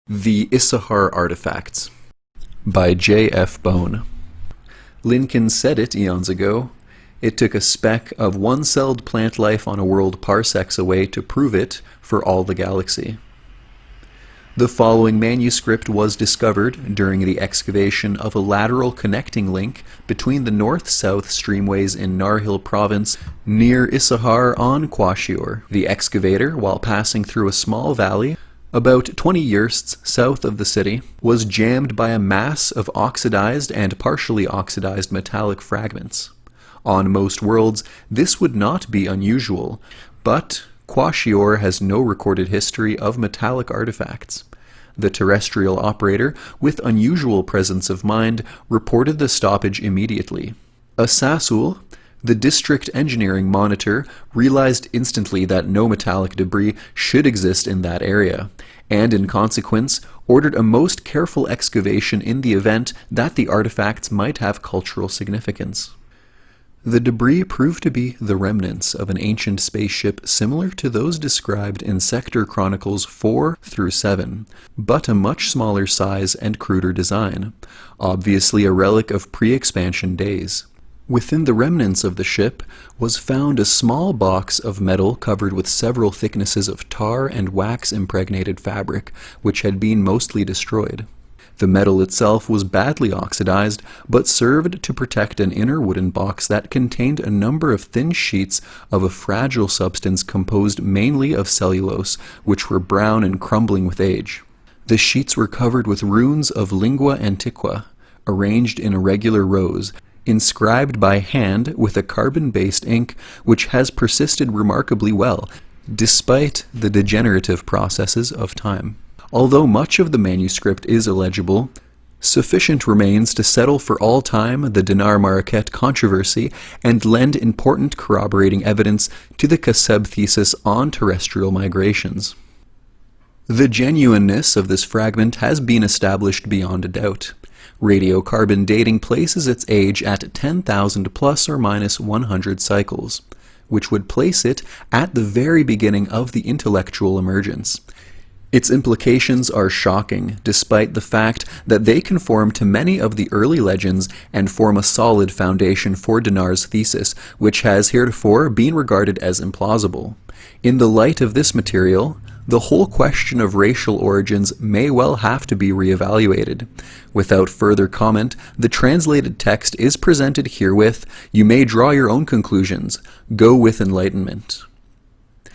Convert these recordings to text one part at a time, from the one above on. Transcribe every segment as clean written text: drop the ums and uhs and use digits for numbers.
The Issahar Artifacts by J. F. Bone. Lincoln said it eons ago. It took a speck of one-celled plant life on a world parsecs away to prove it for all the galaxy. The following manuscript was discovered during the excavation of a lateral connecting link between the north-south streamways in Narhil province near Issahar on Kwashior. The excavator, while passing through a small valley about 20 yersts south of the city, was jammed by a mass of oxidized and partially oxidized metallic fragments. On most worlds, this would not be unusual, but Kwashior has no recorded history of metallic artifacts. The terrestrial operator, with unusual presence of mind, reported the stoppage immediately. Asasul, the district engineering monitor, realized instantly that no metallic debris should exist in that area, and in consequence ordered a most careful excavation in the event that the artifacts might have cultural significance. The debris proved to be the remnants of an ancient spaceship similar to those described in Sector Chronicles 4 through 7, but a much smaller size and cruder design, obviously a relic of pre-expansion days. Within the remnants of the ship was found a small box of metal covered with several thicknesses of tar and wax-impregnated fabric, which had been mostly destroyed. The metal itself was badly oxidized, but served to protect an inner wooden box that contained a number of thin sheets of a fragile substance composed mainly of cellulose, which were brown and crumbling with age. The sheets were covered with runes of lingua antiqua, arranged in irregular rows, inscribed by hand with a carbon-based ink which has persisted remarkably well, despite the degenerative processes of time. Although much of the manuscript is illegible, sufficient remains to settle for all time the Dinar-Marraket controversy and lend important corroborating evidence to the Kaseb thesis on terrestrial migrations. The genuineness of this fragment has been established beyond a doubt. Radiocarbon dating places its age at 10,000 plus or minus 100 cycles, which would place it at the very beginning of the intellectual emergence. Its implications are shocking, despite the fact that they conform to many of the early legends and form a solid foundation for Dinar's thesis, which has heretofore been regarded as implausible. In the light of this material, the whole question of racial origins may well have to be reevaluated. Without further comment, the translated text is presented herewith. You may draw your own conclusions. Go with enlightenment.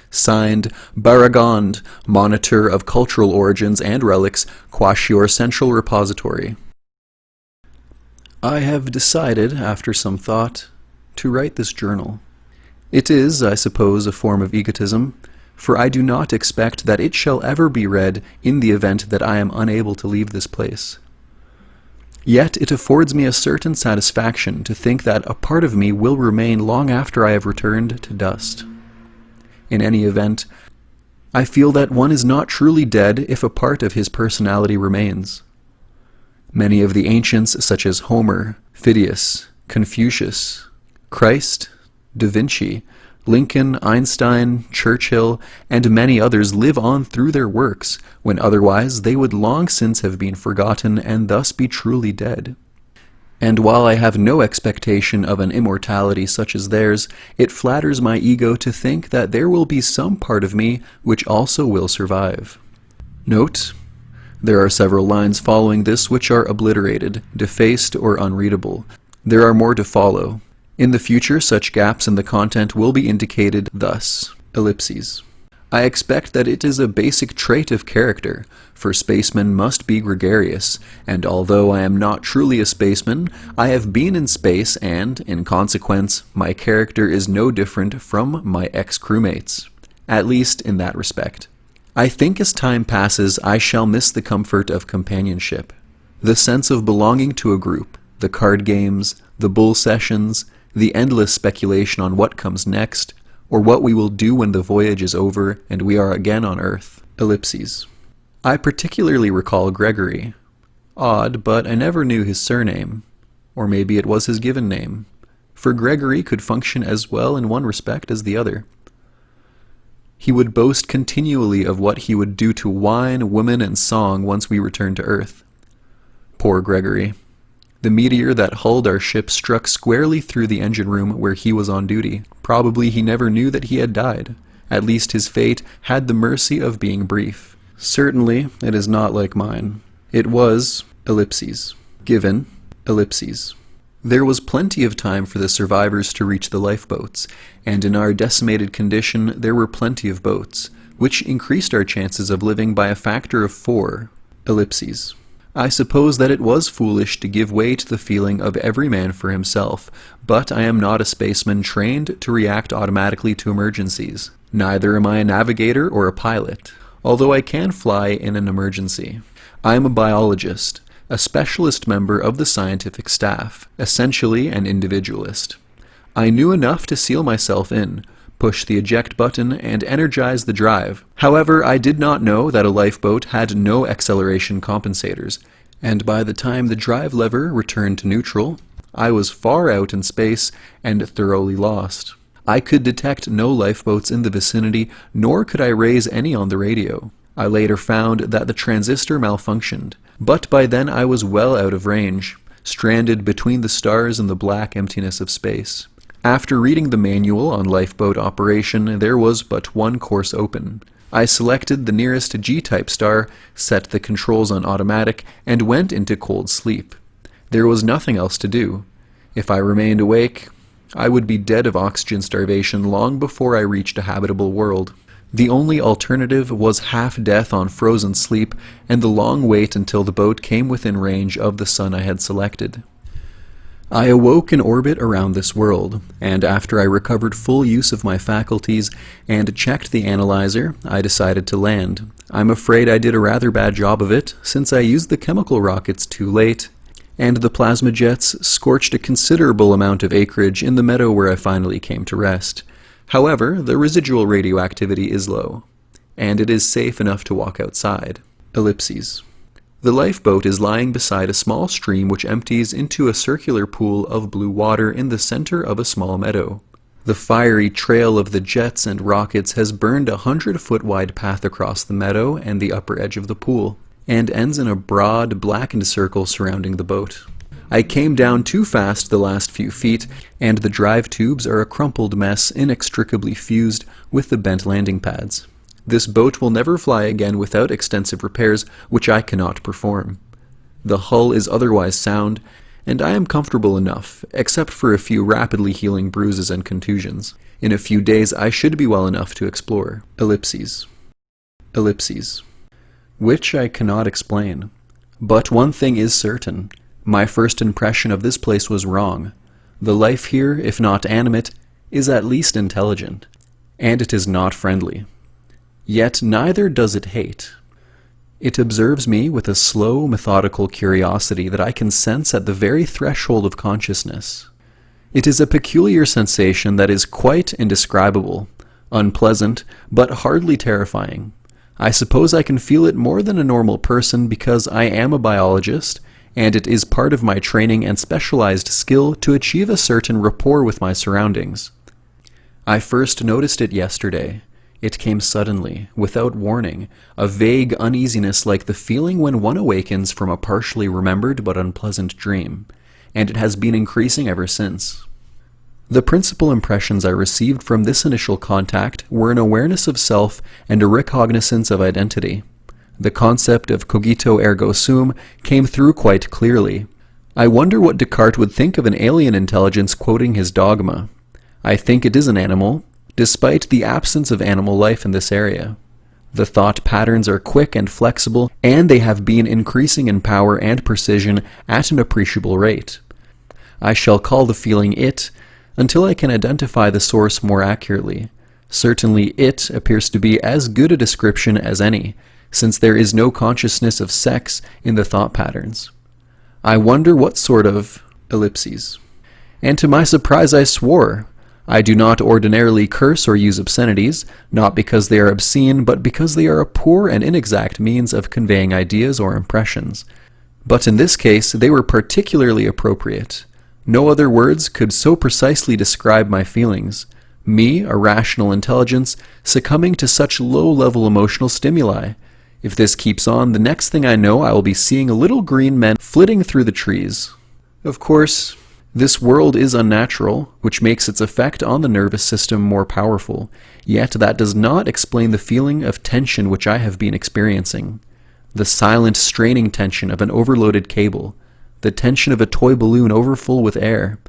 Signed, Baragond, Monitor of Cultural Origins and Relics, Kwashior Central Repository. I have decided, after some thought, to write this journal. It is, I suppose, a form of egotism, for I do not expect that it shall ever be read in the event that I am unable to leave this place. Yet it affords me a certain satisfaction to think that a part of me will remain long after I have returned to dust. In any event, I feel that one is not truly dead if a part of his personality remains. Many of the ancients, such as Homer, Phidias, Confucius, Christ, Da Vinci, Lincoln, Einstein, Churchill, and many others live on through their works, when otherwise they would long since have been forgotten and thus be truly dead. And while I have no expectation of an immortality such as theirs, it flatters my ego to think that there will be some part of me which also will survive. Note: there are several lines following this which are obliterated, defaced, or unreadable. There are more to follow. In the future, such gaps in the content will be indicated thus: ellipses. I expect that it is a basic trait of character, for spacemen must be gregarious, and although I am not truly a spaceman, I have been in space and, in consequence, my character is no different from my ex-crewmates, at least in that respect. I think as time passes I shall miss the comfort of companionship, the sense of belonging to a group, the card games, the bull sessions, the endless speculation on what comes next, or what we will do when the voyage is over and we are again on Earth. Ellipses. I particularly recall Gregory. Odd, but I never knew his surname. Or maybe it was his given name, for Gregory could function as well in one respect as the other. He would boast continually of what he would do to wine, women, and song once we returned to Earth. Poor Gregory. The meteor that hulled our ship struck squarely through the engine room where he was on duty. Probably he never knew that he had died. At least his fate had the mercy of being brief. Certainly, it is not like mine. It was, ellipses. Given, ellipses. There was plenty of time for the survivors to reach the lifeboats, and in our decimated condition there were plenty of boats, which increased our chances of living by a factor of 4, ellipses. I suppose that it was foolish to give way to the feeling of every man for himself, but I am not a spaceman trained to react automatically to emergencies. Neither am I a navigator or a pilot, although I can fly in an emergency. I am a biologist, a specialist member of the scientific staff, essentially an individualist. I knew enough to seal myself in, push the eject button, and energize the drive. However, I did not know that a lifeboat had no acceleration compensators, and by the time the drive lever returned to neutral, I was far out in space and thoroughly lost. I could detect no lifeboats in the vicinity, nor could I raise any on the radio. I later found that the transistor malfunctioned, but by then I was well out of range, stranded between the stars and the black emptiness of space. After reading the manual on lifeboat operation, there was but one course open. I selected the nearest G-type star, set the controls on automatic, and went into cold sleep. There was nothing else to do. If I remained awake, I would be dead of oxygen starvation long before I reached a habitable world. The only alternative was half-death on frozen sleep and the long wait until the boat came within range of the sun I had selected. I awoke in orbit around this world, and after I recovered full use of my faculties and checked the analyzer, I decided to land. I'm afraid I did a rather bad job of it, since I used the chemical rockets too late, and the plasma jets scorched a considerable amount of acreage in the meadow where I finally came to rest. However, the residual radioactivity is low, and it is safe enough to walk outside. Ellipses. The lifeboat is lying beside a small stream which empties into a circular pool of blue water in the center of a small meadow. The fiery trail of the jets and rockets has burned a 100-foot-wide path across the meadow and the upper edge of the pool, and ends in a broad, blackened circle surrounding the boat. I came down too fast the last few feet, and the drive tubes are a crumpled mess inextricably fused with the bent landing pads. This boat will never fly again without extensive repairs, which I cannot perform. The hull is otherwise sound, and I am comfortable enough, except for a few rapidly healing bruises and contusions. In a few days I should be well enough to explore. Ellipses. Ellipses. Which I cannot explain. But one thing is certain. My first impression of this place was wrong. The life here, if not animate, is at least intelligent, and it is not friendly. Yet neither does it hate. It observes me with a slow, methodical curiosity that I can sense at the very threshold of consciousness. It is a peculiar sensation that is quite indescribable, unpleasant, but hardly terrifying. I suppose I can feel it more than a normal person because I am a biologist, and it is part of my training and specialized skill to achieve a certain rapport with my surroundings. I first noticed it yesterday. It came suddenly, without warning, a vague uneasiness like the feeling when one awakens from a partially remembered but unpleasant dream, and it has been increasing ever since. The principal impressions I received from this initial contact were an awareness of self and a recognizance of identity. The concept of cogito ergo sum came through quite clearly. I wonder what Descartes would think of an alien intelligence quoting his dogma. I think it is an animal, despite the absence of animal life in this area. The thought patterns are quick and flexible, and they have been increasing in power and precision at an appreciable rate. I shall call the feeling it, until I can identify the source more accurately. Certainly it appears to be as good a description as any, since there is no consciousness of sex in the thought patterns. I wonder what sort of ellipses. And to my surprise I swore. I do not ordinarily curse or use obscenities, not because they are obscene, but because they are a poor and inexact means of conveying ideas or impressions. But in this case, they were particularly appropriate. No other words could so precisely describe my feelings. Me, a rational intelligence, succumbing to such low-level emotional stimuli. If this keeps on, the next thing I know I will be seeing little green men flitting through the trees. Of course, this world is unnatural, which makes its effect on the nervous system more powerful, yet that does not explain the feeling of tension which I have been experiencing. The silent, straining tension of an overloaded cable, the tension of a toy balloon overfull with air.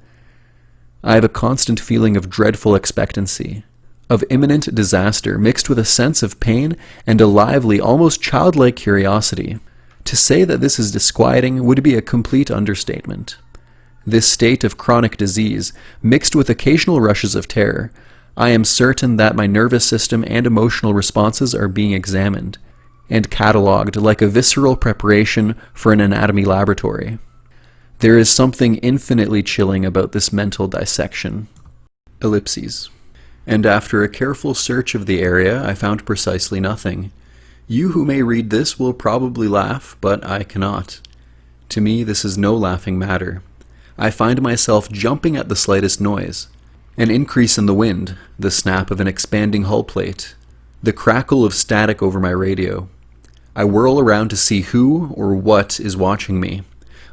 I have a constant feeling of dreadful expectancy, of imminent disaster mixed with a sense of pain and a lively, almost childlike curiosity. To say that this is disquieting would be a complete understatement. This state of chronic disease, mixed with occasional rushes of terror, I am certain that my nervous system and emotional responses are being examined and catalogued like a visceral preparation for an anatomy laboratory. There is something infinitely chilling about this mental dissection. Ellipses. And after a careful search of the area, I found precisely nothing. You who may read this will probably laugh, but I cannot. To me, this is no laughing matter. I find myself jumping at the slightest noise. An increase in the wind, the snap of an expanding hull plate, the crackle of static over my radio. I whirl around to see who or what is watching me.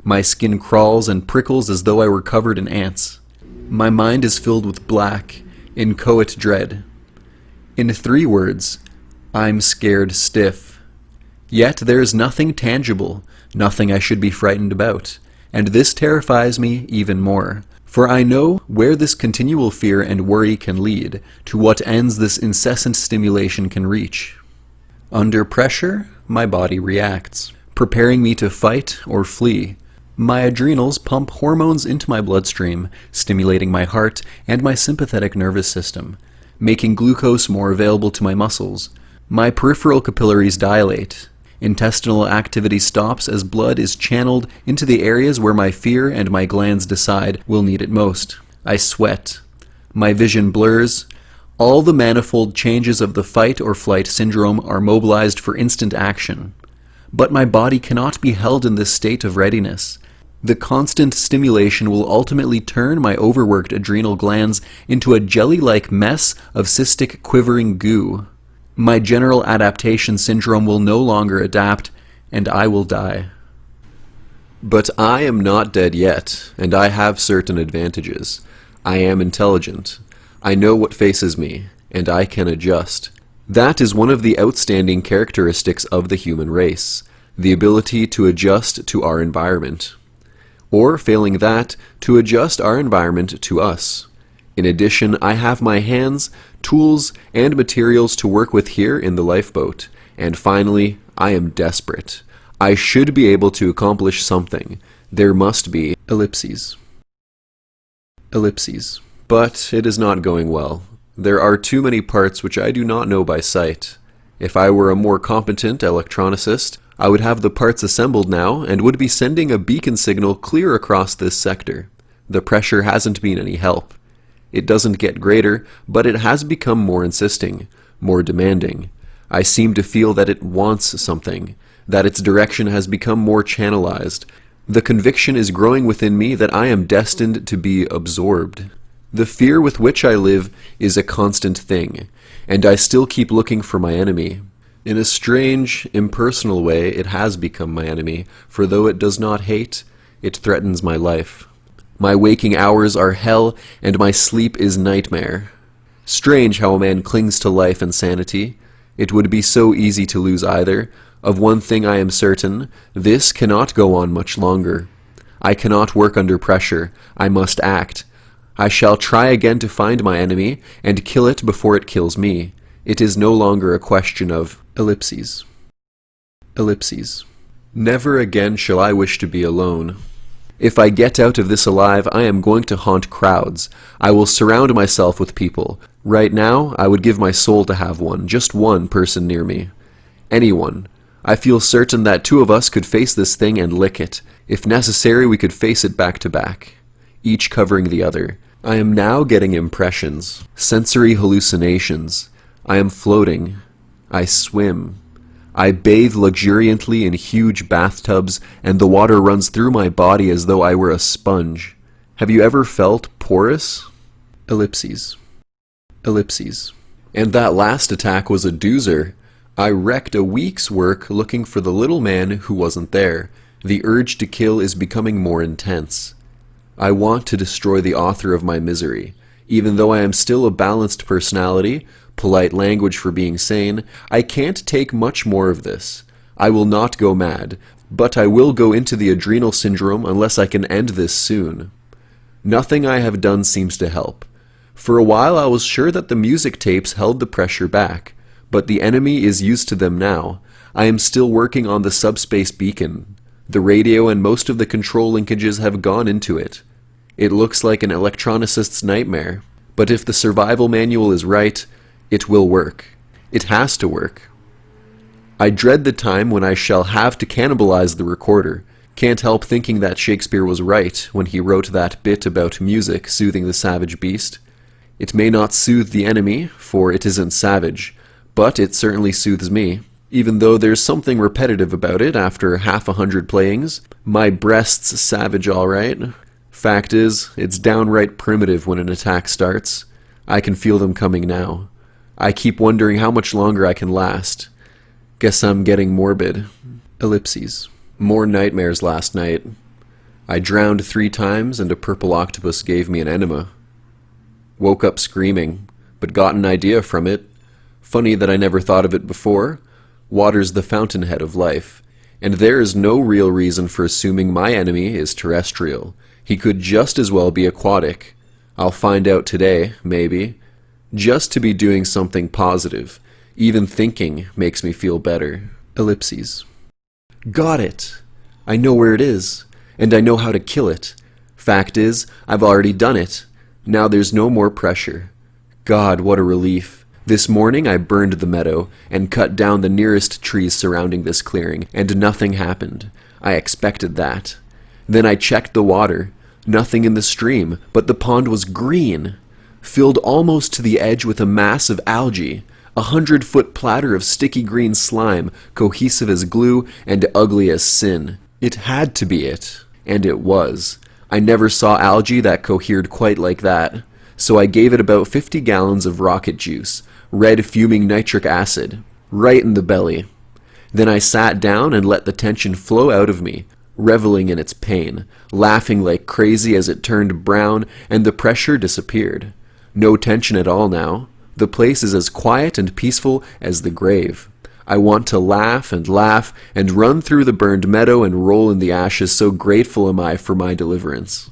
My skin crawls and prickles as though I were covered in ants. My mind is filled with black, inchoate dread. In 3 words, I'm scared stiff. Yet there is nothing tangible, nothing I should be frightened about, and this terrifies me even more. For I know where this continual fear and worry can lead, to what ends this incessant stimulation can reach. Under pressure, my body reacts, preparing me to fight or flee. My adrenals pump hormones into my bloodstream, stimulating my heart and my sympathetic nervous system, making glucose more available to my muscles. My peripheral capillaries dilate. Intestinal activity stops as blood is channeled into the areas where my fear and my glands decide will need it most. I sweat. My vision blurs. All the manifold changes of the fight or flight syndrome are mobilized for instant action. But my body cannot be held in this state of readiness. The constant stimulation will ultimately turn my overworked adrenal glands into a jelly-like mess of cystic quivering goo. My general adaptation syndrome will no longer adapt, and I will die. But I am not dead yet, and I have certain advantages. I am intelligent. I know what faces me, and I can adjust. That is one of the outstanding characteristics of the human race, the ability to adjust to our environment. Or, failing that, to adjust our environment to us. In addition, I have my hands, tools, and materials to work with here in the lifeboat. And finally, I am desperate. I should be able to accomplish something. There must be ellipses. Ellipses. But it is not going well. There are too many parts which I do not know by sight. If I were a more competent electronicist, I would have the parts assembled now and would be sending a beacon signal clear across this sector. The pressure hasn't been any help. It doesn't get greater, but it has become more insisting, more demanding. I seem to feel that it wants something, that its direction has become more channelized. The conviction is growing within me that I am destined to be absorbed. The fear with which I live is a constant thing, and I still keep looking for my enemy. In a strange, impersonal way, it has become my enemy, for though it does not hate, it threatens my life. My waking hours are hell, and my sleep is nightmare. Strange how a man clings to life and sanity. It would be so easy to lose either. Of one thing I am certain, this cannot go on much longer. I cannot work under pressure. I must act. I shall try again to find my enemy, and kill it before it kills me. It is no longer a question of ellipses. Ellipses. Never again shall I wish to be alone. If I get out of this alive, I am going to haunt crowds. I will surround myself with people. Right now, I would give my soul to have one, just one person near me. Anyone. I feel certain that 2 of us could face this thing and lick it. If necessary, we could face it back to back, each covering the other. I am now getting impressions, sensory hallucinations. I am floating. I swim. I bathe luxuriantly in huge bathtubs, and the water runs through my body as though I were a sponge. Have you ever felt porous? Ellipses. Ellipses. And that last attack was a doozer. I wrecked a week's work looking for the little man who wasn't there. The urge to kill is becoming more intense. I want to destroy the author of my misery. Even though I am still a balanced personality, polite language for being sane, I can't take much more of this. I will not go mad, but I will go into the adrenal syndrome unless I can end this soon. Nothing I have done seems to help. For a while I was sure that the music tapes held the pressure back, but the enemy is used to them now. I am still working on the subspace beacon. The radio and most of the control linkages have gone into it. It looks like an electronicist's nightmare, but if the survival manual is right, it will work. It has to work. I dread the time when I shall have to cannibalize the recorder. Can't help thinking that Shakespeare was right when he wrote that bit about music soothing the savage beast. It may not soothe the enemy, for it isn't savage, but it certainly soothes me. Even though there's something repetitive about it after half 100 playings. My breast's savage all right. Fact is, it's downright primitive when an attack starts. I can feel them coming now. I keep wondering how much longer I can last. Guess I'm getting morbid. Ellipses. More nightmares last night. I drowned 3 times and a purple octopus gave me an enema. Woke up screaming, but got an idea from it. Funny that I never thought of it before. Water's the fountainhead of life, and there is no real reason for assuming my enemy is terrestrial. He could just as well be aquatic. I'll find out today, maybe. Just to be doing something positive. Even thinking makes me feel better. Ellipses. Got it! I know where it is, and I know how to kill it. Fact is, I've already done it. Now there's no more pressure. God, what a relief. This morning I burned the meadow and cut down the nearest trees surrounding this clearing, and nothing happened. I expected that. Then I checked the water. Nothing in the stream, but the pond was green, filled almost to the edge with a mass of algae, 100-foot platter of sticky green slime, cohesive as glue and ugly as sin. It had to be it, and it was. I never saw algae that cohered quite like that, so I gave it about 50 gallons of rocket juice, red fuming nitric acid, right in the belly. Then I sat down and let the tension flow out of me, reveling in its pain, laughing like crazy as it turned brown and the pressure disappeared. No tension at all now. The place is as quiet and peaceful as the grave. I want to laugh and run through the burned meadow and roll in the ashes, so grateful am I for my deliverance.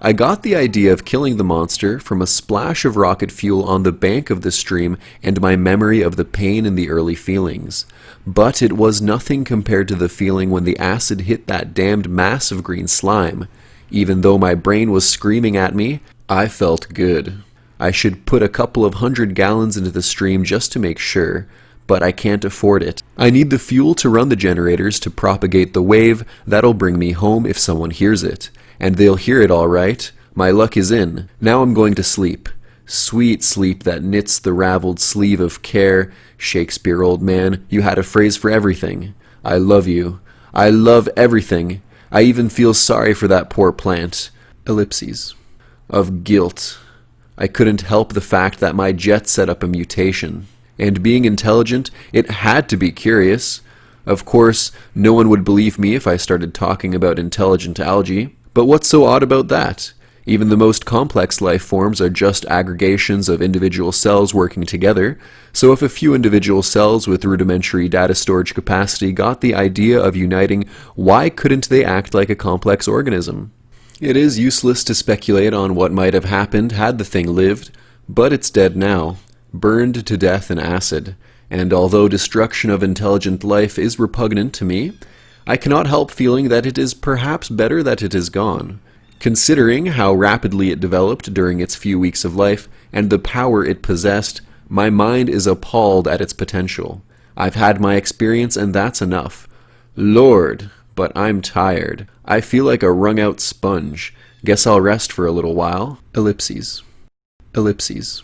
I got the idea of killing the monster from a splash of rocket fuel on the bank of the stream and my memory of the pain in the early feelings. But it was nothing compared to the feeling when the acid hit that damned mass of green slime. Even though my brain was screaming at me, I felt good. I should put a couple of 100 gallons into the stream just to make sure, but I can't afford it. I need the fuel to run the generators to propagate the wave that'll bring me home if someone hears it. And they'll hear it all right. My luck is in. Now I'm going to sleep. Sweet sleep that knits the raveled sleeve of care. Shakespeare, old man, you had a phrase for everything. I love you. I love everything. I even feel sorry for that poor plant. Ellipses. Of guilt. I couldn't help the fact that my jet set up a mutation. And being intelligent, it had to be curious. Of course, no one would believe me if I started talking about intelligent algae. But what's so odd about that? Even the most complex life forms are just aggregations of individual cells working together. So if a few individual cells with rudimentary data storage capacity got the idea of uniting, why couldn't they act like a complex organism? It is useless to speculate on what might have happened had the thing lived, but it's dead now. Burned to death in acid, and although destruction of intelligent life is repugnant to me, I cannot help feeling that it is perhaps better that it is gone. Considering how rapidly it developed during its few weeks of life, and the power it possessed, my mind is appalled at its potential. I've had my experience and that's enough. Lord, but I'm tired. I feel like a wrung-out sponge. Guess I'll rest for a little while. Ellipses. Ellipses.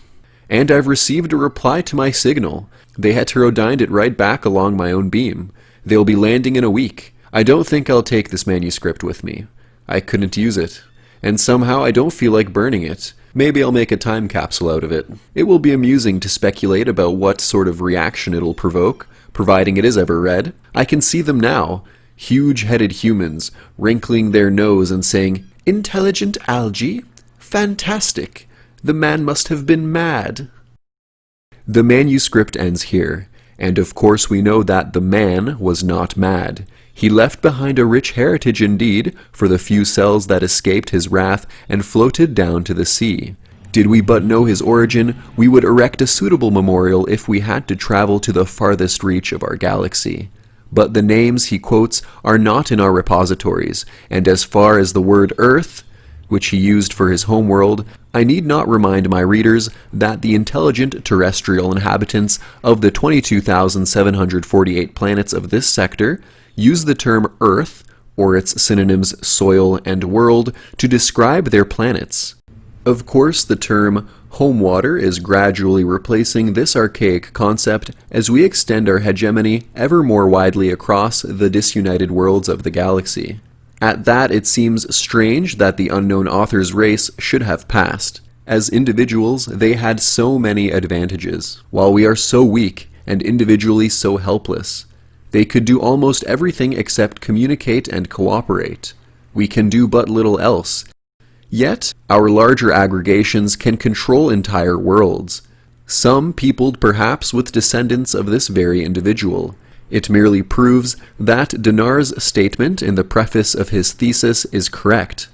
And I've received a reply to my signal. They heterodyned it right back along my own beam. They'll be landing in a week. I don't think I'll take this manuscript with me. I couldn't use it. And somehow I don't feel like burning it. Maybe I'll make a time capsule out of it. It will be amusing to speculate about what sort of reaction it'll provoke, providing it is ever read. I can see them now, huge-headed humans, wrinkling their nose and saying, "Intelligent algae? Fantastic! The man must have been mad." The manuscript ends here, and of course we know that the man was not mad. He left behind a rich heritage indeed, for the few cells that escaped his wrath and floated down to the sea. Did we but know his origin, we would erect a suitable memorial if we had to travel to the farthest reach of our galaxy. But the names he quotes are not in our repositories, and as far as the word Earth, which he used for his homeworld, I need not remind my readers that the intelligent terrestrial inhabitants of the 22,748 planets of this sector use the term Earth, or its synonyms soil and world, to describe their planets. Of course, the term home water is gradually replacing this archaic concept as we extend our hegemony ever more widely across the disunited worlds of the galaxy. At that, it seems strange that the unknown author's race should have passed. As individuals, they had so many advantages, while we are so weak and individually so helpless. They could do almost everything except communicate and cooperate. We can do but little else. Yet, our larger aggregations can control entire worlds, some peopled perhaps with descendants of this very individual. It merely proves that Dinar's statement in the preface of his thesis is correct.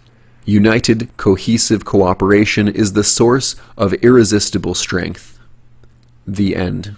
United, cohesive cooperation is the source of irresistible strength. The end.